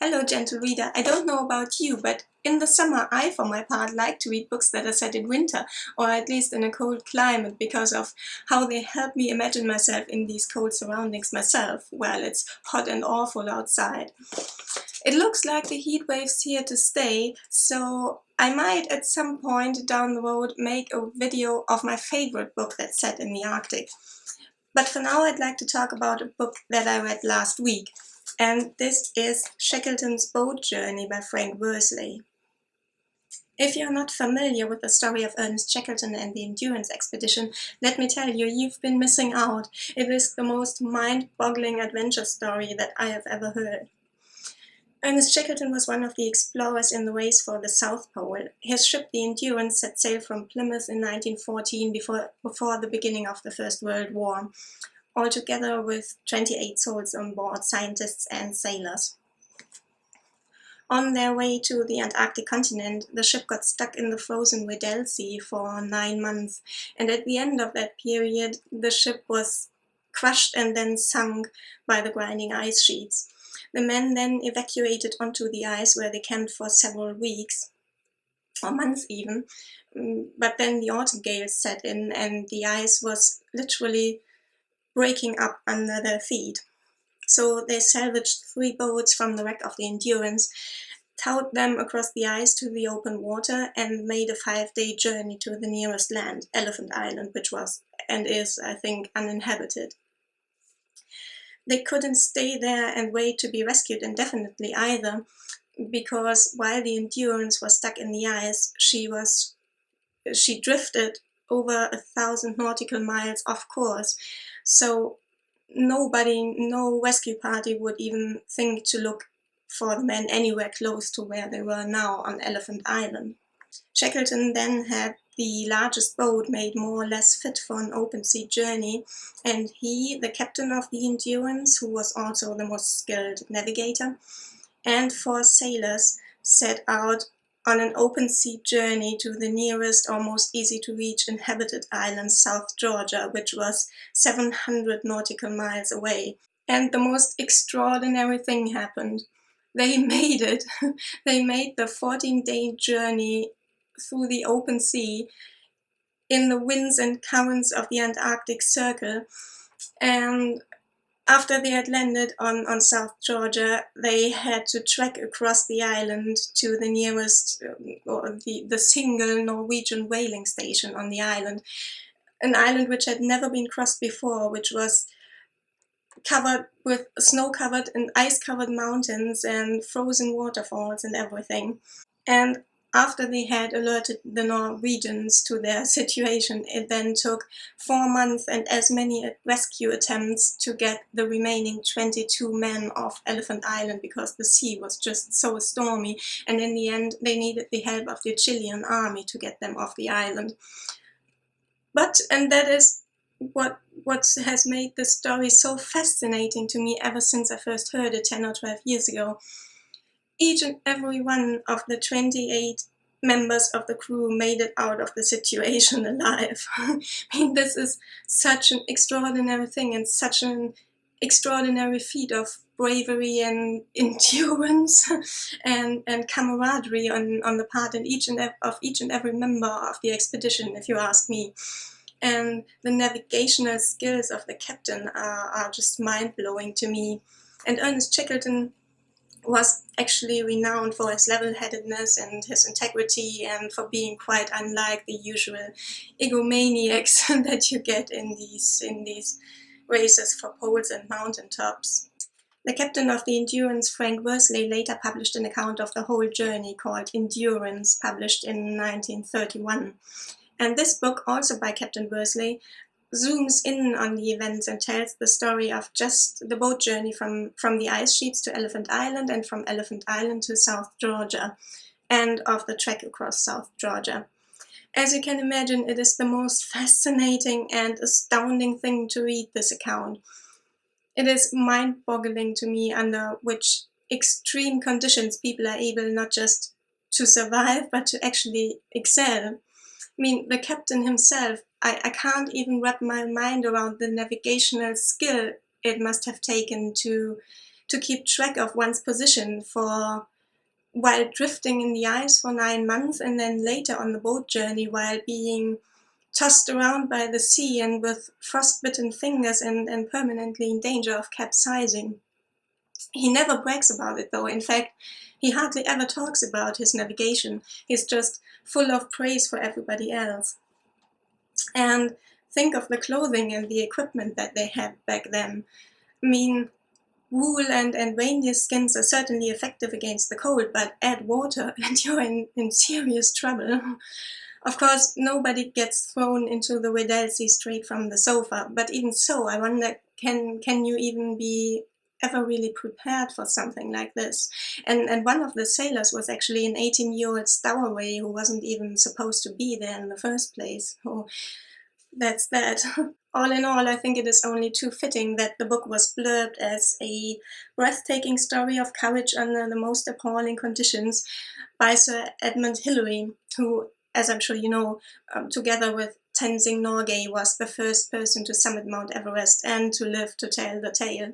Hello, gentle reader. I don't know about you, but in the summer, I, for my part, like to read books that are set in winter, or at least in a cold climate, because of how they help me imagine myself in these cold surroundings myself, while it's hot and awful outside. It looks like the heat wave's here to stay, so I might at some point down the road make a video of my favorite book that's set in the Arctic. But for now, I'd like to talk about a book that I read last week, and this is Shackleton's Boat Journey by Frank Worsley. If you're not familiar with the story of Ernest Shackleton and the Endurance Expedition, let me tell you, you've been missing out. It is the most mind-boggling adventure story that I have ever heard. Ernest Shackleton was one of the explorers in the race for the South Pole. His ship, the Endurance, set sail from Plymouth in 1914 before the beginning of the First World War, altogether with 28 souls on board, scientists and sailors. On their way to the Antarctic continent, the ship got stuck in the frozen Weddell Sea for 9 months, and at the end of that period, the ship was crushed and then sunk by the grinding ice sheets. The men then evacuated onto the ice, where they camped for several weeks, or months even, but then the autumn gales set in and the ice was literally breaking up under their feet. So they salvaged 3 boats from the wreck of the Endurance, towed them across the ice to the open water, and made a 5-day journey to the nearest land, Elephant Island, which was and is, I think, uninhabited. They couldn't stay there and wait to be rescued indefinitely either, because while the Endurance was stuck in the ice, she drifted over 1,000 nautical miles off course. So no rescue party would even think to look for the men anywhere close to where they were now on Elephant Island. Shackleton then had the largest boat made more or less fit for an open sea journey, and he, the captain of the Endurance, who was also the most skilled navigator, and 4 sailors set out on an open sea journey to the nearest or most easy to reach inhabited island, South Georgia, which was 700 nautical miles away. And the most extraordinary thing happened. They made it. They made the 14-day journey through the open sea in the winds and currents of the Antarctic Circle. And after they had landed on South Georgia, they had to trek across the island to the nearest, or the single Norwegian whaling station on the island. An island which had never been crossed before, which was covered with snow-covered and ice-covered mountains and frozen waterfalls and everything. And after they had alerted the Norwegians to their situation, it then took 4 months and as many rescue attempts to get the remaining 22 men off Elephant Island, because the sea was just so stormy, and in the end they needed the help of the Chilean army to get them off the island. And that is what has made this story so fascinating to me ever since I first heard it 10 or 12 years ago. Each and every one of the 28 members of the crew made it out of the situation alive. I mean, this is such an extraordinary thing and such an extraordinary feat of bravery and endurance and camaraderie on the part of each and every member of the expedition, if you ask me. And the navigational skills of the captain are just mind-blowing to me. And Ernest Shackleton was actually renowned for his level-headedness and his integrity, and for being quite unlike the usual egomaniacs that you get in these races for poles and mountaintops. The captain of the Endurance, Frank Worsley, later published an account of the whole journey called Endurance, published in 1931. And this book, also by Captain Worsley, zooms in on the events and tells the story of just the boat journey from the ice sheets to Elephant Island and from Elephant Island to South Georgia, and of the trek across South Georgia. As you can imagine, it is the most fascinating and astounding thing to read this account. It is mind-boggling to me under which extreme conditions people are able not just to survive, but to actually excel. I mean, the captain himself, I can't even wrap my mind around the navigational skill it must have taken to to keep track of one's position for while drifting in the ice for 9 months, and then later on the boat journey while being tossed around by the sea and with frostbitten fingers and permanently in danger of capsizing. He never brags about it though. In fact, he hardly ever talks about his navigation. He's just full of praise for everybody else. And think of the clothing and the equipment that they had back then. I mean, wool and reindeer skins are certainly effective against the cold, but add water and you're in serious trouble. Of course, nobody gets thrown into the Weddell Sea straight from the sofa, but even so, I wonder, can you even be ever really prepared for something like this? And one of the sailors was actually an 18-year-old stowaway who wasn't even supposed to be there in the first place. Oh, that's that. All in all, I think it is only too fitting that the book was blurbed as a breathtaking story of courage under the most appalling conditions by Sir Edmund Hillary, who, as I'm sure you know, together with Tenzing Norgay, was the first person to summit Mount Everest and to live to tell the tale.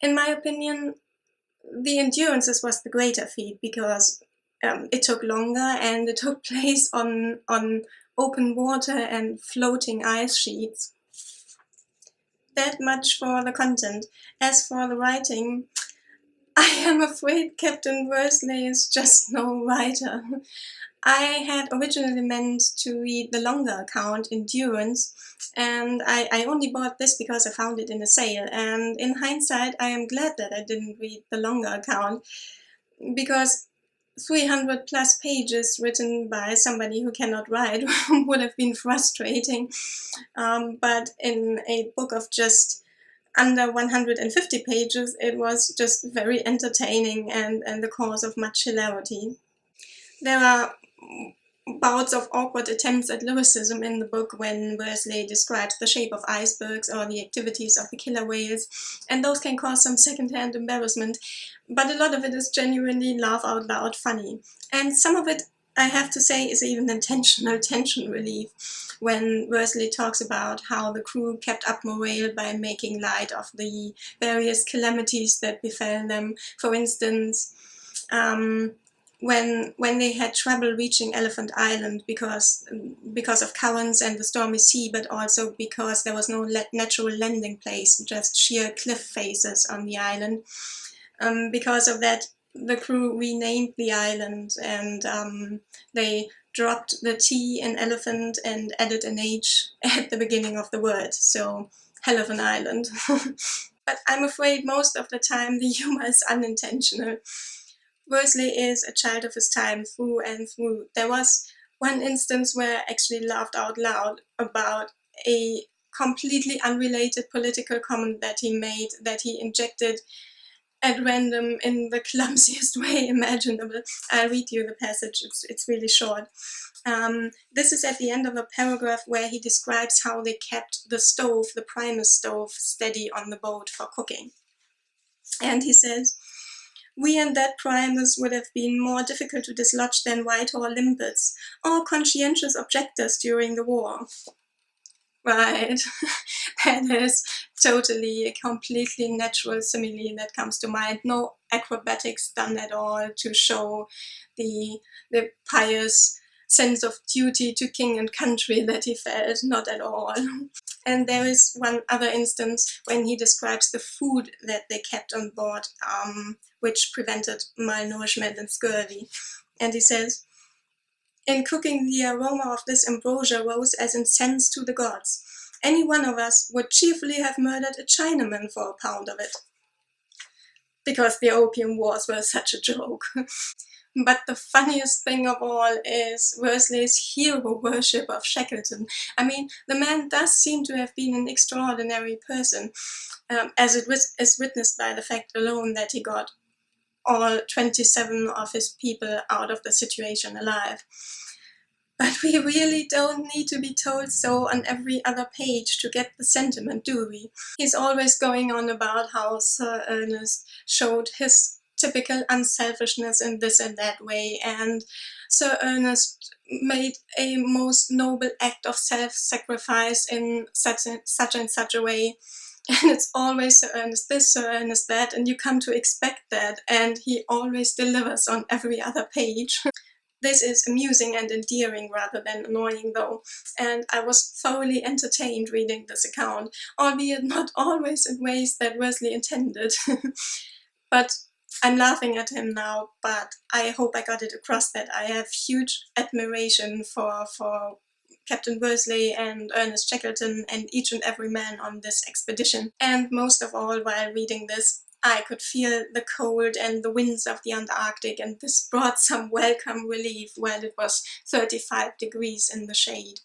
In my opinion, the Endurances was the greater feat because it took longer and it took place on open water and floating ice sheets. That much for the content. As for the writing, I am afraid Captain Worsley is just no writer. I had originally meant to read the longer account, Endurance, and I only bought this because I found it in a sale. And in hindsight, I am glad that I didn't read the longer account, because 300 plus pages written by somebody who cannot write would have been frustrating. But in a book of just under 150 pages, it was just very entertaining and the cause of much hilarity. There are bouts of awkward attempts at lyricism in the book when Worsley describes the shape of icebergs or the activities of the killer whales, and those can cause some second-hand embarrassment, but a lot of it is genuinely laugh-out-loud funny. And some of it, I have to say, is even intentional tension relief, when Worsley talks about how the crew kept up morale by making light of the various calamities that befell them. For instance, when they had trouble reaching Elephant Island because of currents and the stormy sea, but also because there was no natural landing place, just sheer cliff faces on the island. Because of that, the crew renamed the island, and they dropped the T in elephant and added an H at the beginning of the word, so hell of an island. But I'm afraid most of the time the humor is unintentional. Worsley is a child of his time through and through. There was one instance where I actually laughed out loud about a completely unrelated political comment that he made, that he injected at random in the clumsiest way imaginable. I'll read you the passage, it's really short. This is at the end of a paragraph where he describes how they kept the stove, the Primus stove, steady on the boat for cooking. And he says, "We and that Primus would have been more difficult to dislodge than Whitehall limpets, or conscientious objectors during the war." Right. That is totally a completely natural simile that comes to mind. No acrobatics done at all to show the pious sense of duty to king and country that he felt, not at all. And there is one other instance when he describes the food that they kept on board, which prevented malnourishment and scurvy. And he says, "In cooking, the aroma of this ambrosia rose as incense to the gods. Any one of us would cheerfully have murdered a Chinaman for a pound of it." Because the Opium Wars were such a joke. But the funniest thing of all is Worsley's hero worship of Shackleton. I mean, the man does seem to have been an extraordinary person, as it is witnessed by the fact alone that he got all 27 of his people out of the situation alive. But we really don't need to be told so on every other page to get the sentiment, do we? He's always going on about how Sir Ernest showed his typical unselfishness in this and that way, and Sir Ernest made a most noble act of self-sacrifice in such and such a way. And it's always Sir Ernest this, Sir Ernest that, and you come to expect that, and he always delivers on every other page. This is amusing and endearing rather than annoying though, and I was thoroughly entertained reading this account, albeit not always in ways that Wesley intended. But I'm laughing at him now, but I hope I got it across that I have huge admiration for Captain Worsley and Ernest Shackleton and each and every man on this expedition. And most of all, while reading this, I could feel the cold and the winds of the Antarctic, and this brought some welcome relief while it was 35 degrees in the shade.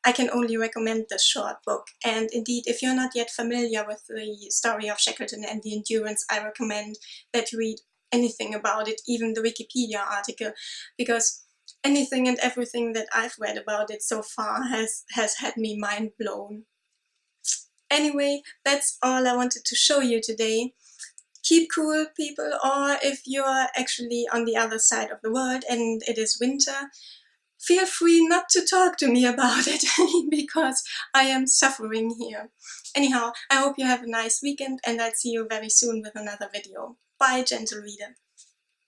I can only recommend this short book, and indeed, if you're not yet familiar with the story of Shackleton and the Endurance, I recommend that you read anything about it, even the Wikipedia article, because anything and everything that I've read about it so far has had me mind blown. Anyway, that's all I wanted to show you today. Keep cool, people, or if you're actually on the other side of the world and it is winter, feel free not to talk to me about it because I am suffering here. Anyhow, I hope you have a nice weekend, and I'll see you very soon with another video. Bye, gentle reader.